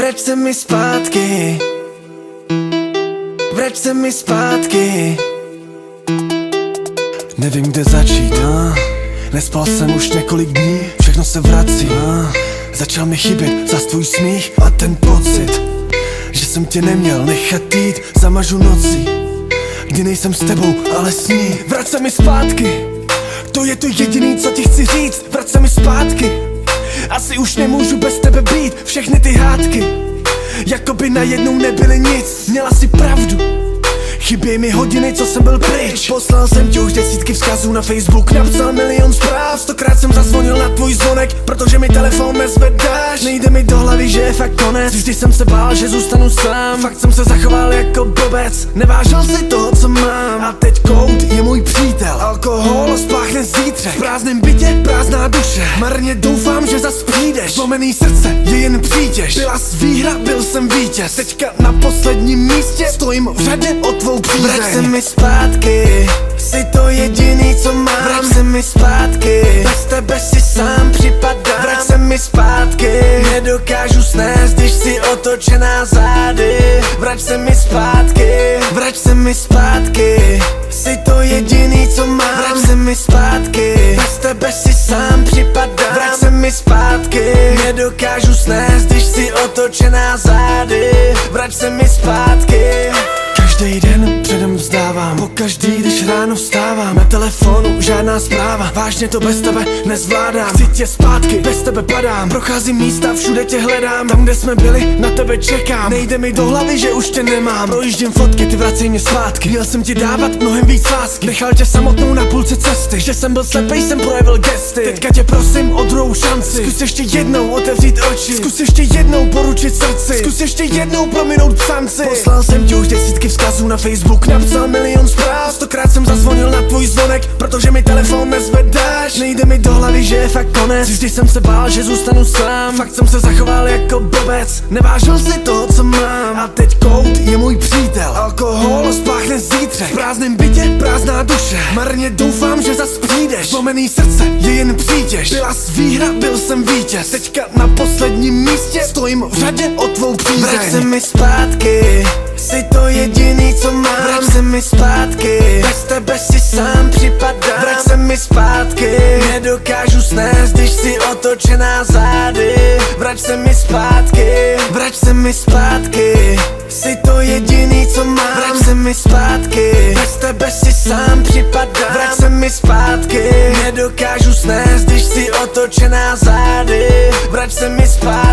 Vrať se mi zpátky, vrať se mi zpátky. Nevím, kde začít, nespal jsem už několik dní, všechno se vrací, začal mi chybět zas tvůj smích a ten pocit, že jsem tě neměl nechat jít. Zamažu nocí, kdy nejsem s tebou, ale s ní. Vrať se mi zpátky, to je to jediný, co ti chci říct. Vrať se mi zpátky, asi už nemůžu bez tebe být. Všechny ty hádky, jakoby najednou nebyly nic. Měla si pravdu, chybějí mi hodiny, co jsem byl pryč. Poslal jsem ti už desítky vzkazů na Facebook, napsal milion zpráv, 100krát jsem zazvonil na tvůj zvonek, protože mi telefon nezvedáš. Nejde mi do hlavy, že je fakt konec, vždy jsem se bál, že zůstanu sám. Fakt jsem se zachoval jako blbec, nevážil si toho, co mám. A teď kout je můj přítel, alkohol spláchne zítřek. V prázdném bytě prázdná duše, marně doufám, že zas přijdeš. Zlomený srdce je jen přítěž, byla jsi výhra, byl jsem vítěz. Teďka na posledním místě stojím v řadě o tvou přízeň. Vrať se mi zpátky, jsi to jediný, co mám. Vrať se mi zpátky, bez tebe si sám připadám. Vrať se mi zpátky, nedokážu snést, když jsi otočená zády. Vrať se mi zpátky, vrať se mi zpátky, jsi to jediný, co mám. Vrať se mi zpátky, bez tebe si sám připadám. Vrať se mi zpátky, nedokážu snést, když jsi otočená zády. Vrať se mi zpátky. Každý den předem vzdávám, pokaždý, když ráno vstávám. Na telefonu žádná zpráva, vážně to bez tebe nezvládám. Chci tě zpátky, bez tebe padám, procházím místa, všude tě hledám. Tam, kde jsme byli, na tebe čekám. Nejde mi do hlavy, že už tě nemám. Projíždím fotky, ty vracej mě zpátky. Měl jsem ti dávat mnohem víc lásky, nechal tě samotnou na půlce cesty. Že jsem byl slepej, jsem projevil gesty. Teďka tě prosím o druhou šanci, zkus ještě jednou otevřít oči, zkus ještě jednou poručit srdci, zkus ještě jednou prominout psanci. Poslal jsem ti už desítky vzkazů na Facebook, napsal milion zpráv, 100krát jsem zazvonil na tvůj zvonek, protože mi telefon nezvedáš. Nejde mi do hlavy, že je fakt konec, vždy jsem se bál, že zůstanu sám. Fakt jsem se zachoval jako blbec, nevážil si toho, co mám. A teď kout je můj přítel, alkohol spláchne zítřek. V prázdném bytě prázdná duše, marně doufám, že zas přijdeš. Zlomený srdce je jen přítěž, byla jsi výhra, byl jsem vítěz. Teďka na posledním místě stojím v řadě o tvou přízeň. Vrať se mi zpátky, jsi to jediný, co mám. Vrať se mi zpátky, bez tebe si sám připadám. Vrať se mi zpátky, nedokážu snést, když jsi otočená zády. Vrať se mi zpátky, vrať se mi zpátky, jsi to jediný, co mám. Vrať se mi zpátky, bez tebe si sám připadám. Vrať se mi zpátky, nedokážu snést, když jsi otočená zády. Vrať se mi zpátky.